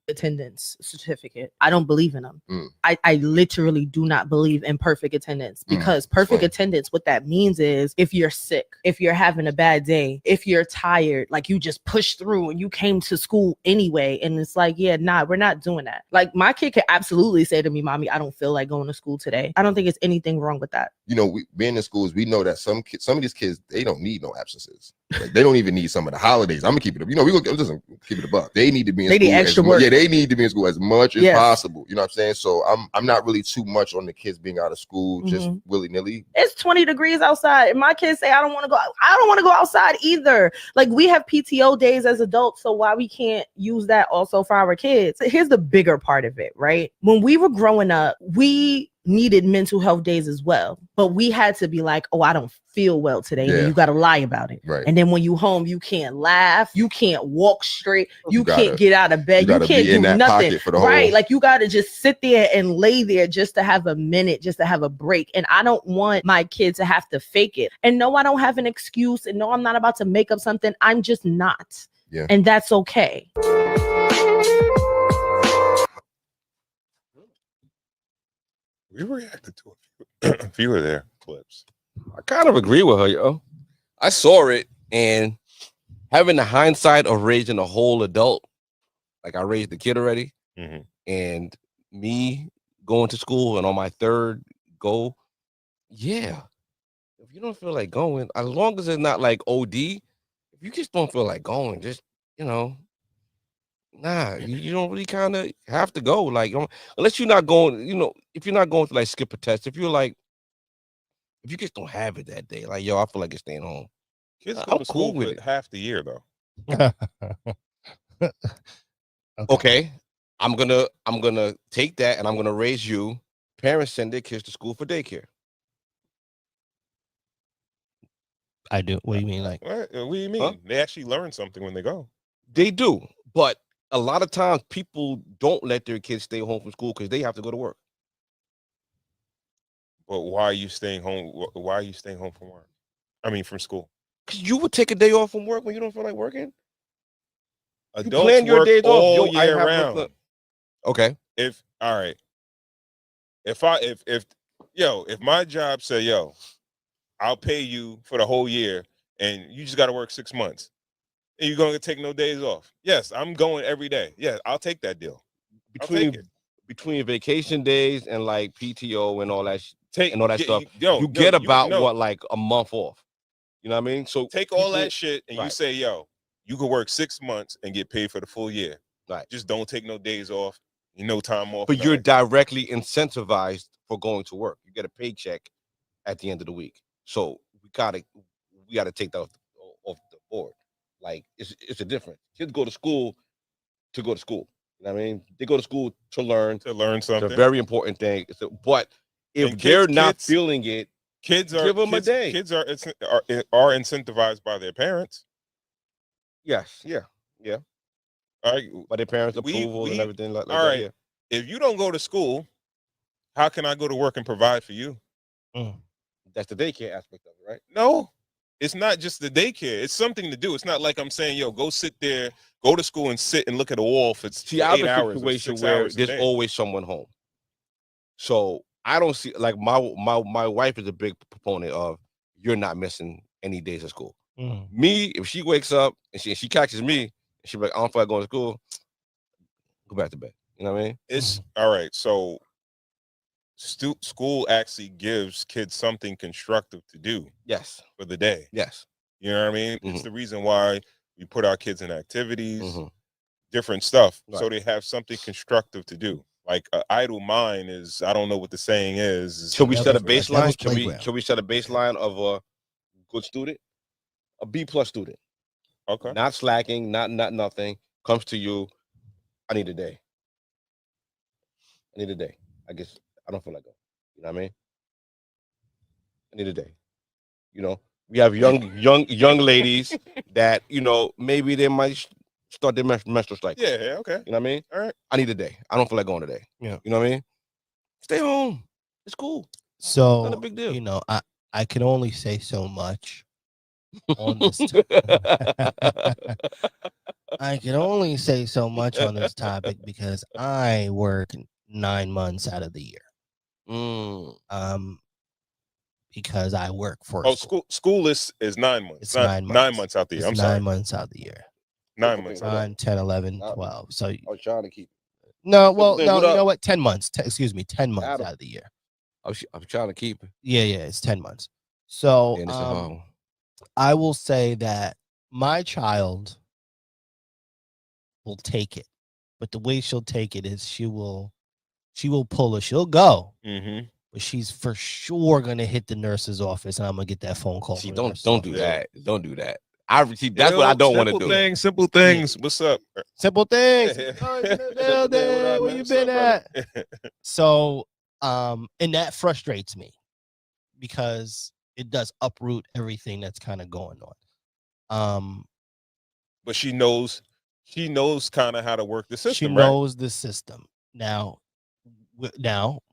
attendance certificate. I don't believe in them. I literally do not believe in perfect attendance, because perfect attendance, what that means is if you're sick, if you're having a bad day, if you're tired, like you just pushed through and you came to school anyway. And it's like, yeah, nah, we're not doing that. Like my kid can absolutely say to me, mommy, I don't feel like going to school today. I don't think it's anything wrong with that. You know, we being in schools, we know that some of these kids, they don't need no absences. Like, they don't even need some of the holidays. I'm gonna keep it up. You know, we gonna listen, keep it a buck. They need to be in school. Need extra work. Yeah, they need to be in school as much as possible. You know what I'm saying? So I'm not really too much on the kids being out of school just willy-nilly. It's 20 degrees outside, and my kids say I don't want to go. I don't want to go outside either. Like we have PTO days as adults, so why we can't use that also for our kids? Here's the bigger part of it, right? When we were growing up, we needed mental health days as well, but we had to be like, oh, I don't feel well today. And you got to lie about it. Right. And then when you home, you can't laugh, you can't walk straight, you can't get out of bed, you can't do nothing. Right. Like you got to just sit there and lay there just to have a minute, just to have a break. And I don't want my kid to have to fake it. And no, I don't have an excuse. And no, I'm not about to make up something. I'm just not. Yeah. And that's okay. We reacted to a few of their clips. I kind of agree with her, yo. I saw it, and having the hindsight of raising a whole adult, like I raised the kid already, and me going to school and on my third go, yeah. If you don't feel like going, as long as it's not like OD, if you just don't feel like going, just, you know, nah, you don't really kind of have to go. Like, unless you're not going, you know, if you're not going to like skip a test, if you're like, if you just don't have it that day, like, yo, I feel like it's staying home. Kids go to school with it half the year though. Okay. I'm gonna take that and I'm gonna raise you. Parents send their kids to school for daycare. I do. What do you mean? Like, what do you mean? Huh? They actually learn something when they go. They do, but a lot of times people don't let their kids stay home from school because they have to go to work. But why are you staying home? Why are you staying home from work? I mean, from school. Because you would take a day off from work when you don't feel like working. Adults you plan your days all off year round. Okay. If my job said, yo, I'll pay you for the whole year and you just got to work 6 months and you're going to take no days off. Yes, I'm going every day. Yeah, I'll take that deal. Between vacation days and like PTO and all that stuff, you get about like a month off. You know what I mean? So take all that shit and you say, yo, you could work 6 months and get paid for the full year. Right. Just don't take no days off. No time off. But you're directly incentivized for going to work. You get a paycheck at the end of the week. So we gotta take that off the board. Like it's a difference. Kids go to school to go to school. You know what I mean? They go to school to learn something. It's a very important thing. But if they're not feeling it, give them a day. Kids are incentivized by their parents. Yes. Yeah. All right, by their parents' approval and everything like that. All right. Yeah. If you don't go to school, how can I go to work and provide for you? That's the daycare aspect of it, right? No, it's not just the daycare. It's something to do. It's not like I'm saying, yo, go sit there, go to school and sit and look at a wall for 8 hours. Situation where there's always someone home. So I don't see, like my wife is a big proponent of you're not missing any days of school. Me, if she wakes up and she catches me, she'll be like, I don't feel like going to school. Go back to bed. You know what I mean? It's all right. So school actually gives kids something constructive to do. Yes. For the day. Yes. You know what I mean? It's the reason why we put our kids in activities, different stuff, so they have something constructive to do. Like an idle mind is, I don't know what the saying is. Should we set a baseline? Should we set a baseline of a good student? A B+ student. Okay. Not slacking, not nothing. Comes to you, I need a day. I guess I don't feel like going. You know what I mean? I need a day. You know, we have young ladies that, you know, maybe they might start their menstrual cycle. Yeah, okay. You know what I mean? All right. I need a day. I don't feel like going today. Yeah. You know what I mean? Stay home. It's cool. So, not a big deal. You know, I can only say so much. on this. I can only say so much on this topic because I work 9 months out of the year. Because I work for school is 9 months. It's not 9 months. 9 months out the year. It's I'm 9 sorry. months out the year. 9 months. 9, 10, 11, 12. So I was trying to keep. no, well, Thing, no, what you up? know what? 10 months. 10 months Adam. out of the year. I'm trying to keep it. Yeah, it's 10 months. So And it's a home. I will say that my child will take it, but the way she'll take it is she will pull her. She'll go, but she's for sure gonna hit the nurse's office, and I'm gonna get that phone call. See, from the don't nurse's do office. that. Don't do that. That's what I don't want to do. Simple things. What's up? Simple things. Yeah. Oh, it's been a damn day. Where you been at? So, and that frustrates me because it does uproot everything that's kind of going on. But she knows kind of how to work the system. She knows the system. Now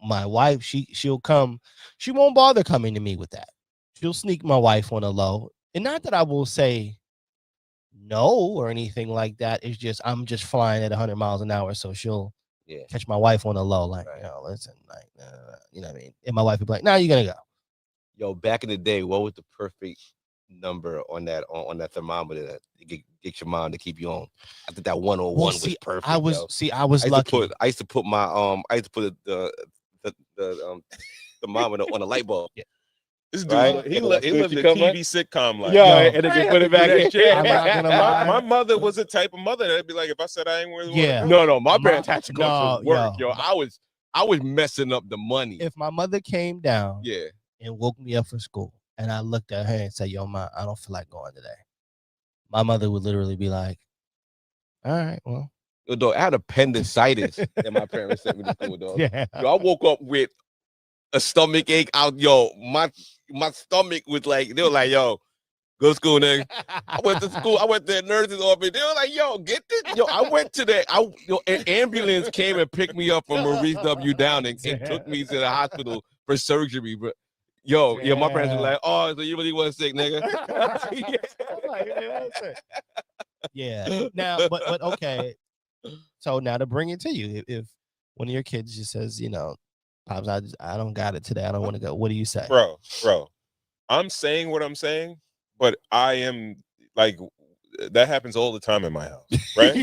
my wife, she'll come. She won't bother coming to me with that. She'll sneak my wife on a low, and not that I will say no or anything like that. It's just I'm just flying at 100 miles an hour, so she'll catch my wife on a low, like, Right. Listen, like, you know what I mean? And my wife would be like, "No, you're gonna go." Yo, back in the day, what was the perfect number on that thermometer that get your mom to keep you on? I think that 101 was perfect. I was lucky. I used to put the thermometer on a light bulb. Yeah. This dude, Right? he lived the TV sitcom life. And then put it back in. I'm not gonna lie. My mother was the type of mother that'd be like, if I said I ain't really Yeah. No, my My- parents had to go no, to work, yo. yo. I was messing up the money. If my mother came down Yeah. and woke me up for school, and I looked at her and said, "Yo, Ma, I don't feel like going today," my mother would literally be like, "All right, well." Yo, dog, I had appendicitis that my parents sent me to school, dog. Yeah. Yo, I woke up with a stomach ache out. Yo, my stomach was like, they were like, yo, go to school, nigga. I went to school. I went to the nurse's office. They were like, yo, get this. Yo, I went to an ambulance came and picked me up from Maurice W. Downing and took me to the hospital for surgery. But yo, my parents were like, oh, so you really was sick, nigga. Yeah. Now, but okay. So now to bring it to you, if one of your kids just says, Pops, I don't got it today. I don't want to go. What do you say? Bro, I'm saying what I'm saying, but I am like, that happens all the time in my house, right?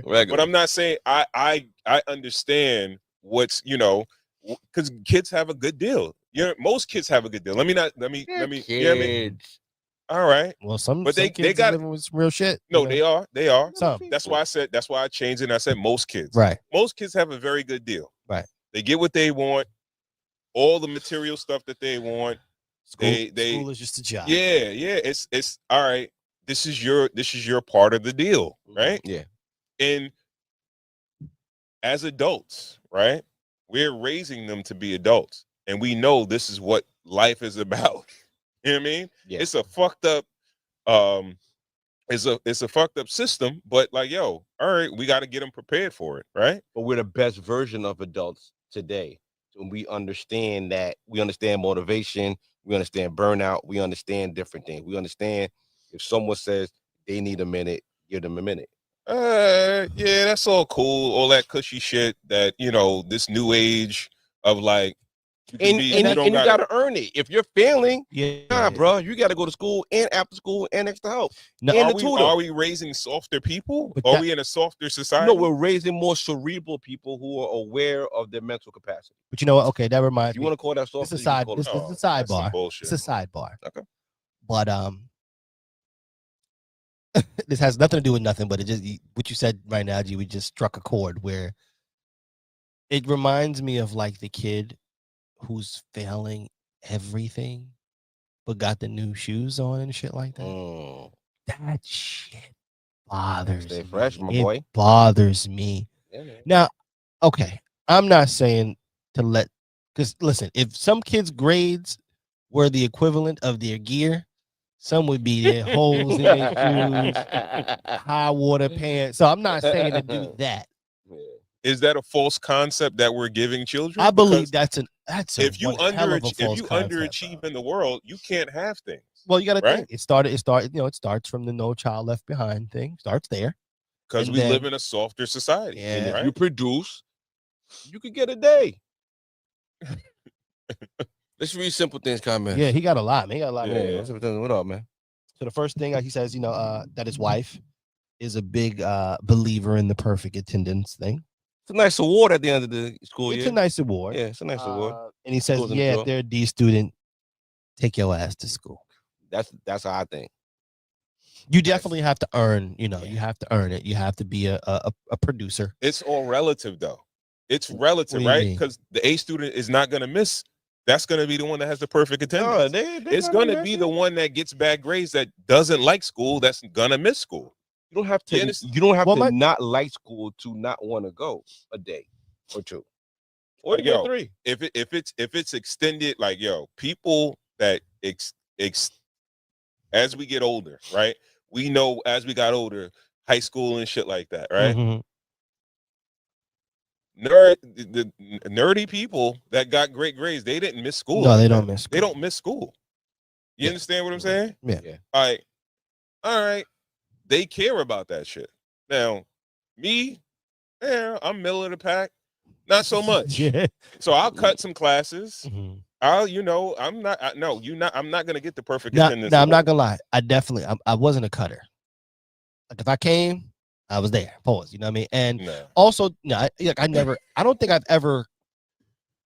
Right. But I'm not saying I understand what's, because kids have a good deal. Most kids have a good deal. Let me. You know what I mean? All right. Well, but they kids got living with some real shit. No, they are. Some. That's why I changed it. And I said most kids. Right. Most kids have a very good deal. Right. They get what they want, all the material stuff that they want. School is just a job. Yeah. It's all right. This is your part of the deal, right? Yeah. And as adults, right? We're raising them to be adults, and we know this is what life is about. You know what I mean? Yeah. It's a fucked up, it's a fucked up system, but like, yo, all right, we got to get them prepared for it, right? But we're the best version of adults today. So we understand motivation, we understand burnout, we understand different things. We understand if someone says they need a minute, give them a minute. Yeah, that's all cool, all that cushy shit that, this new age of like, you gotta earn it. If you're failing, bro, you gotta go to school and after school and extra help. No, and are we raising softer people? Are we in a softer society? No, we're raising more cerebral people who are aware of their mental capacity. But you know what? Okay, that reminds me. You want to call that soft? This is a sidebar. Bullshit. It's a sidebar. Okay. But this has nothing to do with nothing. But it just what you said right now, G. We just struck a chord where it reminds me of like the kid who's failing everything, but got the new shoes on and shit like that. That shit bothers Stay me. fresh, my boy. It bothers me. Yeah, now, okay, I'm not saying to because listen, if some kids' grades were the equivalent of their gear, some would be their holes in their shoes, high water pants. So I'm not saying to do that. Is that a false concept that we're giving children? I believe that's if you underachieve in the world, you can't have things. Well, you got to Right. think. It starts from the No Child Left Behind thing. Starts there. Because And we then- live in a softer society. Yeah. And if Right? you produce, you could get a day. Let's read simple things comments. Yeah, he got a lot, man. He got a lot. Yeah. man. Simple things. What up, man? So the first thing he says, that his wife is a big believer in the perfect attendance thing. It's a nice award at the end of the school It's year. a nice award. Yeah, it's a nice award. And he says, Schools in the if draw. they're a D student, take your ass to school. That's how I think. You definitely have to earn, you have to earn it. You have to be a producer. It's all relative, though. It's relative, What do you right? mean? Because the A student is not going to miss. That's going to be the one that has the perfect attendance. No, It's going to be the one that gets bad grades that doesn't like school. That's going to miss school. You don't have to. You understand? You don't have Well, to my- not like school to not want to go a day or two or Like, even yo, three. If it's extended, like people that as we get older, right? We know as we got older, high school and shit like that, right? Mhm. The nerdy people that got great grades, they didn't miss school. No, like they that. don't miss school. They don't miss school. You Yeah. understand what I'm saying? Yeah. All right. They care about that shit. Now, me, I'm middle of the pack, not so much. Yeah. So I'll cut some classes. Mhm. I'm not. I'm not gonna get the perfect attendance. No, I'm not gonna lie. I wasn't a cutter. Like if I came, I was there. Pause. You know what I mean? And No, also, I don't think I've ever.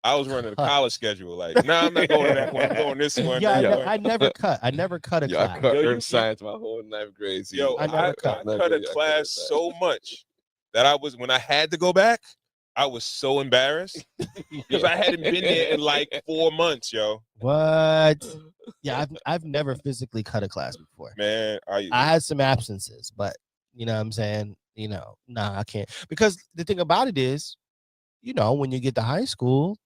I was running a college schedule. Like, nah, I'm not going to that one. I'm going this one. Yeah, that one. I never cut. I never cut a Yeah, I class. cut Yo, you- earth science my whole ninth grade. season. Yo, I I never cut cut. a class so much that when I had to go back, I was so embarrassed because I hadn't been there in like 4 months, yo. What? Yeah, I've never physically cut a class before. Man, I had some absences, but you know what I'm saying? Nah, I can't. Because the thing about it is, when you get to high school,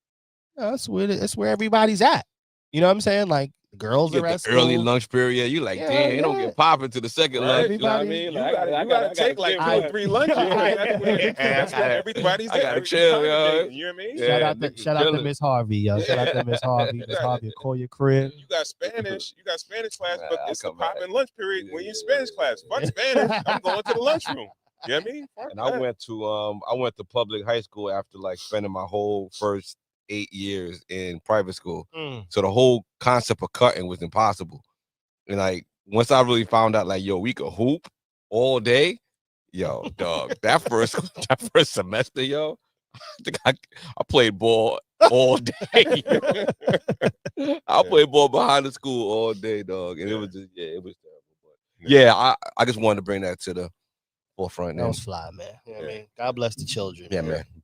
that's where everybody's at. You know what I'm saying? Like the girls You are get at the early school. lunch period. You like, Yeah, damn, you don't yeah. get popping to the second lunch. You know what I Everybody- mean? you Like, gotta, take like 2 or 3 lunches. That's when everybody's I there. gotta Everybody's chill, yo. congregating, you know what I mean? Yeah. Shout out to chilling. Miss Harvey, yo. Shout out to Miss Harvey. Miss Harvey, call your crib. You got Spanish class, but Nah, it's the come back. popping lunch period when you're in Yeah. Spanish class. Fuck Spanish. I'm going to the lunchroom. You know what I mean? Fuck And I that. went to public high school after like spending my whole first 8 years in private school. So the whole concept of cutting was impossible. And like once I really found out, like, yo, we could hoop all day, yo, dog. that first semester, yo, I think I played ball all day. I played ball behind the school all day, dog. And it was just, it was terrible. But yeah, I just wanted to bring that to the forefront. That And was fly, man. You know what I mean? God bless the children. yeah, man.